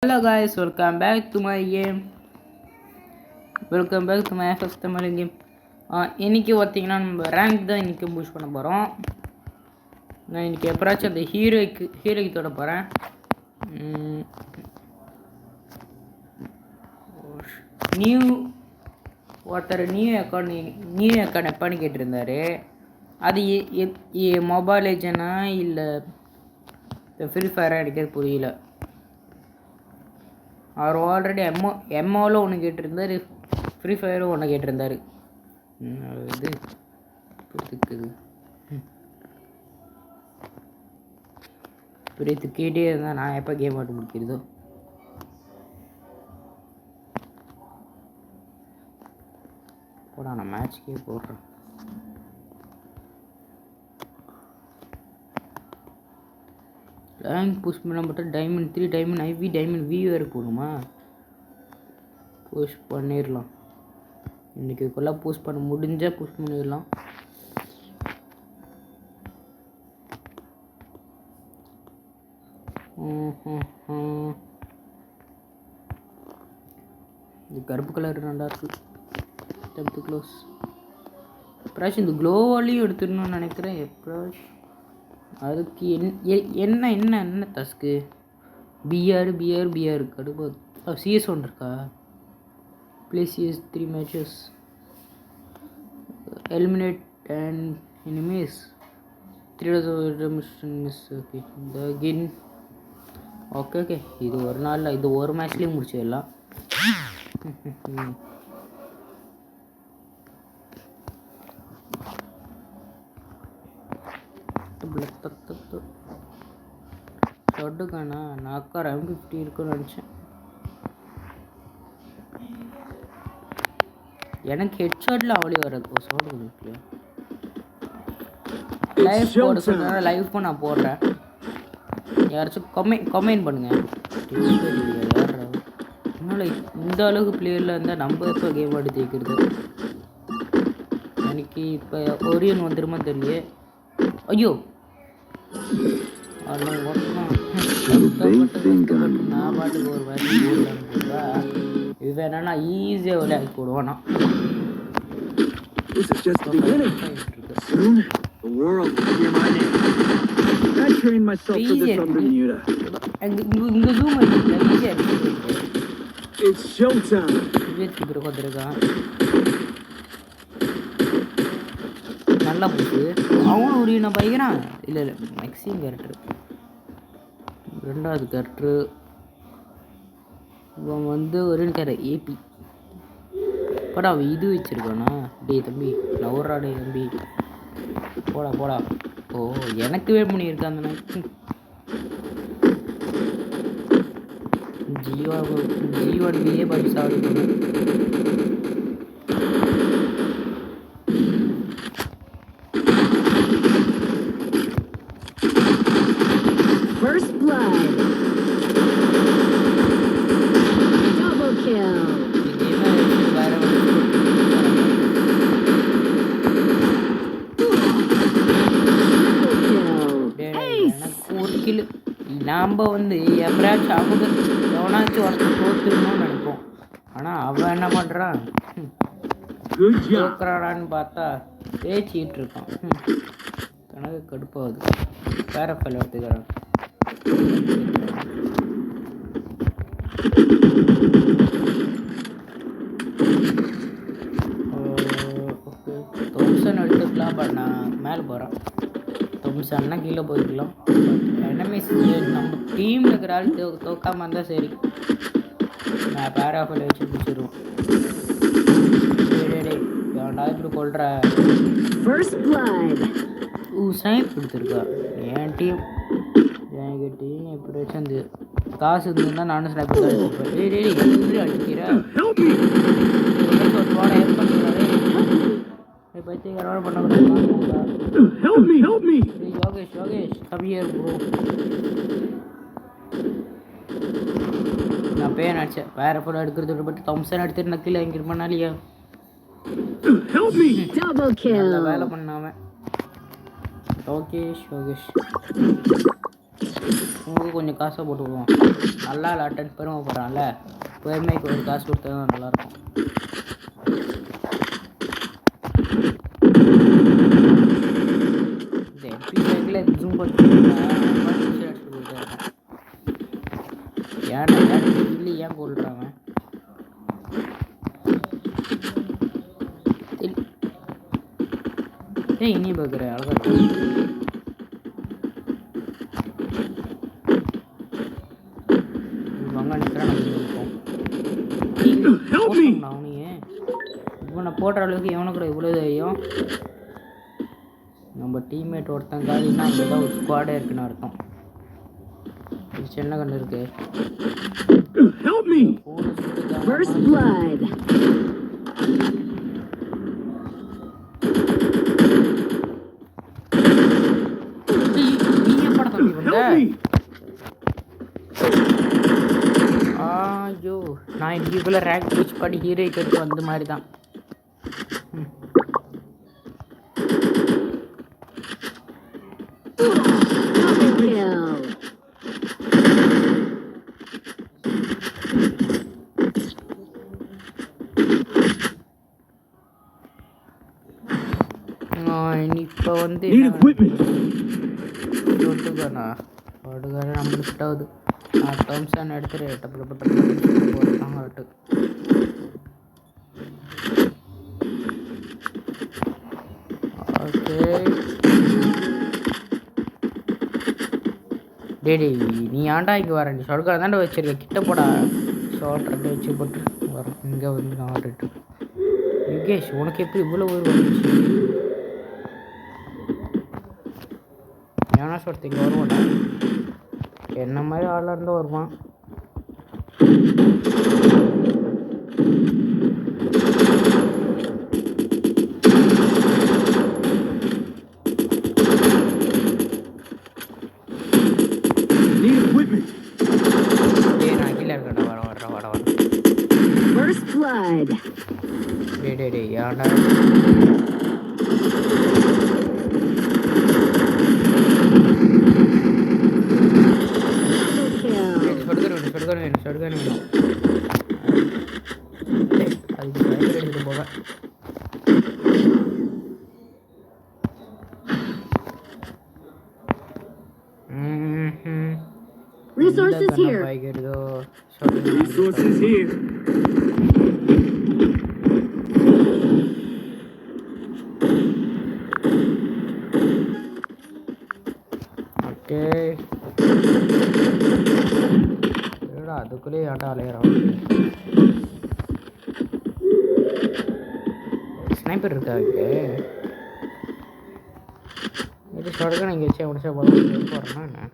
Hello guys, welcome back to my game. Welcome back to my FF Tamil game. இன்னைக்கு பார்த்தீங்கன்னா நம்ம rank தான் இன்னைக்கு புஷ் பண்ண போகிறோம். நான் இன்னைக்கு எப்பராச்சும் அந்த ஹீரோக்கு தொட போகிறேன். ஒருத்தர் நியூ அக்கௌண்ட் எப்போன்னு கேட்டிருந்தாரு. அது மொபைல் ஏஜென்டா இல்லை ஃப்ரீ ஃபயராக எனக்கு புரியல. அவர் ஆல்ரெடி எம்ஓவில் ஒன்று கேட்டிருந்தார், ஃப்ரீ ஃபயரும் ஒன்று கேட்டிருந்தார். இது புரியுது கேட்டே இருந்தால் நான் எப்போ கேம் ஆட்டு முடிக்கிறதோ. போடா நான் மேட்ச்க்கே போடுறேன். ரேங்க் புஷ் பண்ண மட்டும் diamond 3 diamond IV diamond V வேறு போகணுமா? புஷ் பண்ணிடலாம். இன்றைக்குள்ளே புஷ் பண்ண முடிஞ்சால் புஷ் பண்ணிடலாம். இது கருப்பு கலர் நல்லா இருக்கு. டெப்த் க்ளோஸ் ப்ராஷ் இந்த க்ளோவாலையும் எடுத்துடணும்னு நினைக்கிறேன். ப்ராஷ் அதுக்கு என்ன டாஸ்க்கு? பிஆர் கடுப்பு. சிஎஸ் ஒன்று இருக்கா? Play CS 3 matches, eliminate and enemies 3 miss. Okay இந்த கின் ஓகே இது ஒரு நாளில் இது ஒரு மேட்ச்லேயும் முடிச்சிடலாம். ஷாட்டுக்கானா நாக்கார் M50 இருக்குன்னு நினச்சேன். எனக்கு ஹெட்ஷாட்டில் அவளே வராது. ஷாட்டு லைவ் போட சொன்னால் லைவ் நான் போடுறேன். யாராச்சும் கமெண்ட் பண்ணுங்க. யார் அதனால் இந்த அளவுக்கு பிளேயரில் இருந்தால் நம்ம எப்போ கேம் ஆடி ஜெயிக்கிறது? எனக்கு இப்போ ஒரியன் வந்துருமா தெரியல. ஐயோ நான் பாட்டுக்கு ஒரு வேலை போடலான்னு இது வேணா ஈஸியாக விளையாடி போடுவானா. நல்லா போச்சு. அவனும் ஒரு நான் பைக்கிறான். இல்லை மேக்ஸிமம் கேரக்டர் ரெண்டாவது கேரக்டரு. இவன் வந்து ஒரு ஏபி போடா. அவன் இது வச்சுருக்கானா? டே தம்பி நவராடே தம்பி போடா. ஓ எனக்கு வே பண்ணியிருக்கான் அந்த நாள். ஜீவாடியே படி சாப்பிட்டு நாம் வந்து எப்படியாச்சும் அவங்க எவனாச்சும் ஒருத்தர் தோத்துடணும்னு நினைப்போம். ஆனால் அவன் என்ன பண்ணுறான்? தோக்குறாடான்னு பார்த்தா தேய்ச்சிக்கிட்டு இருக்கான். கணக்கு கடுப்பாகுது. வேற ஃபைல் எடுத்துக்கிறான். ஓகே தோம்சன் எடுத்துக்கலாம். பட் நான் மேலே போகிறேன். தோம்சன்னா கீழே போய்க்கலாம். எனிமீஸ் நம்ம டீமில் இருக்கிற ஆள் தோக்காமல் இருந்தால் சரி. நான் பேராஃபில் வச்சு பிடிச்சிடுவோம். ஏன்டா இப்படி கொள்கிற? ஸ்னைப் எடுத்துருக்கா என் டீம். எங்கள் டீம் எப்படி வச்சு அந்த காசு இருந்ததுன்னா நானும் ஸ்னைப் தான் எடுத்துருப்பேன். எப்படி அடிக்கிறேன் பைத்தியக்காரன் பண்ணக்கூடாது. யோகேஷ் கவியர் ப்ரோ. நான் பேர் நினச்சேன் வேறு ஃபோட்டோ எடுக்கிறது பட் தம்சன் எடுத்துட்டு நக்கில் எங்கே பண்ணாலியா வேலை பண்ணாமல். யோகேஷ் உங்களுக்கு கொஞ்சம் காசை போட்டு விடுவோம். நல்லா விளாட்டன் பெருமைப்படுறான்ல, பெருமைக்கு ஒரு காசு கொடுத்தா நல்லாயிருக்கும். இந்த எம்பி பேக்கில் ஜூம் ஏன்டா இல்லை ஏன் கொள்றாங்க? ஏன் இனி பார்க்குறேன் அழகா அவனையே இவனை போடுற அளவுக்கு எவனை கூட இவ்வளோ தைரியம். நம்ம டீம்மேட் ஒருத்தன் காலின்னா அங்கேதான் ஒரு ஸ்குவாடே இருக்குன்னு அர்த்தம். இது சின்ன கண்ணு இருக்கு. ஐயோ நான் இதுக்குள்ள ரேங்க் பூச் பண்ணி ஹீரோய்க்கு எடுத்து வந்த மாதிரி தான். இப்போ வந்து தொட்டுக்கானா படுகார நம்மளுக்கு ஃபிட்டாகுது. நான் டம்ஸான் எடுத்துட்டு டப்பு போட்டாங்க ஆட்டு. ஓகே டேடி நீ ஆண்டா இங்கே வர, நீ சொடுக்கார தாண்டா வச்சிருக்க, கிட்ட போடா ஷார்ட் வச்சு போட்டு வரேன். இங்கே வந்து நான் ஆடிட்டு யுகேஷ் உனக்கு எப்படி இவ்வளோ ஒரு வந்துச்சு? ஏன்னா சொல்லிங்க வருவான்டா, என்ன மாதிரி ஆளாக இருந்தால் வருவான். நான் கீழே இருக்கேன்டா, வர டே ஏன்டா சொடுக்கணும் வேணும் அதுக்கு எடுத்துகிட்டு போவேன். Resources here. Resources here. Okay. அதுக்குள்ளே ஆட்டா அலையிறான். ஸ்னைப்பர் இருக்கா இருக்கு? இது சொடக்க நீங்கள் வச்சு முடிச்சா போகிறேன்னா என்ன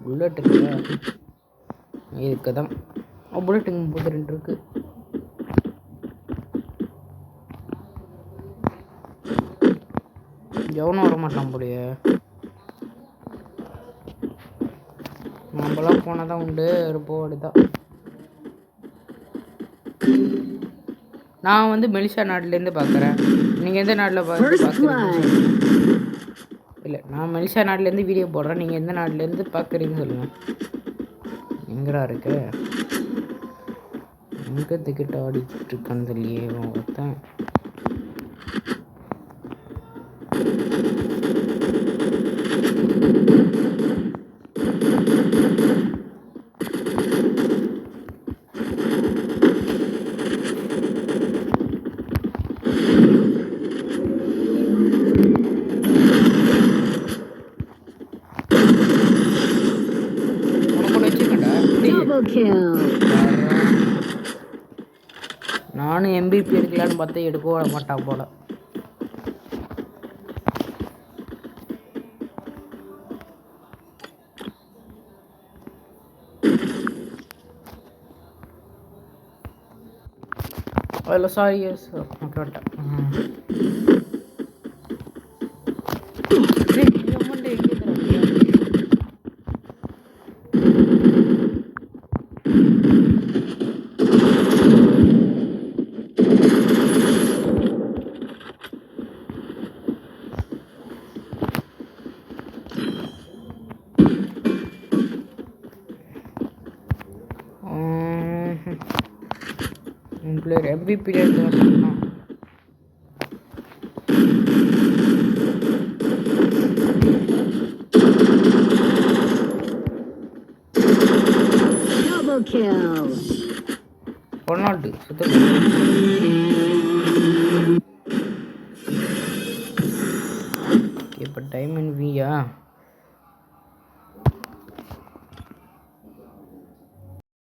புல்லட் இருக்குல்ல இதுக்கு தான். புல்லட் இங்கே 32 இருக்கு. எவனும் வர மாட்டான் போலியே. நம்மளாம் போனால் தான் உண்டு, போடு தான். நான் வந்து மெலிஷா நாட்டிலேருந்து பார்க்குறேன். நீங்கள் எந்த நாட்டில் பார்க்குறீங்க? இல்லை நான் மெலிஷா நாட்டிலேருந்து வீடியோ போடுறேன். நீங்கள் எந்த நாட்டிலேருந்து பார்க்குறீங்கன்னு சொல்லுங்கள். எங்கடா இருக்கு? எங்கே திக்கிட்ட ஆடிக்கிட்டு இருக்கான்னு சொல்லியே ஒருத்தன். நானும் MVP எடுக்கலான்னு பார்த்தா எடுக்க விட மாட்டான் போல. அதில் சாரி கேட்டேன். பிளேயர் எம்பிபியில் இருந்து சொன்னான். Double kill. ரொனால்டு சுத்த இப்போ டைமண்ட் வியா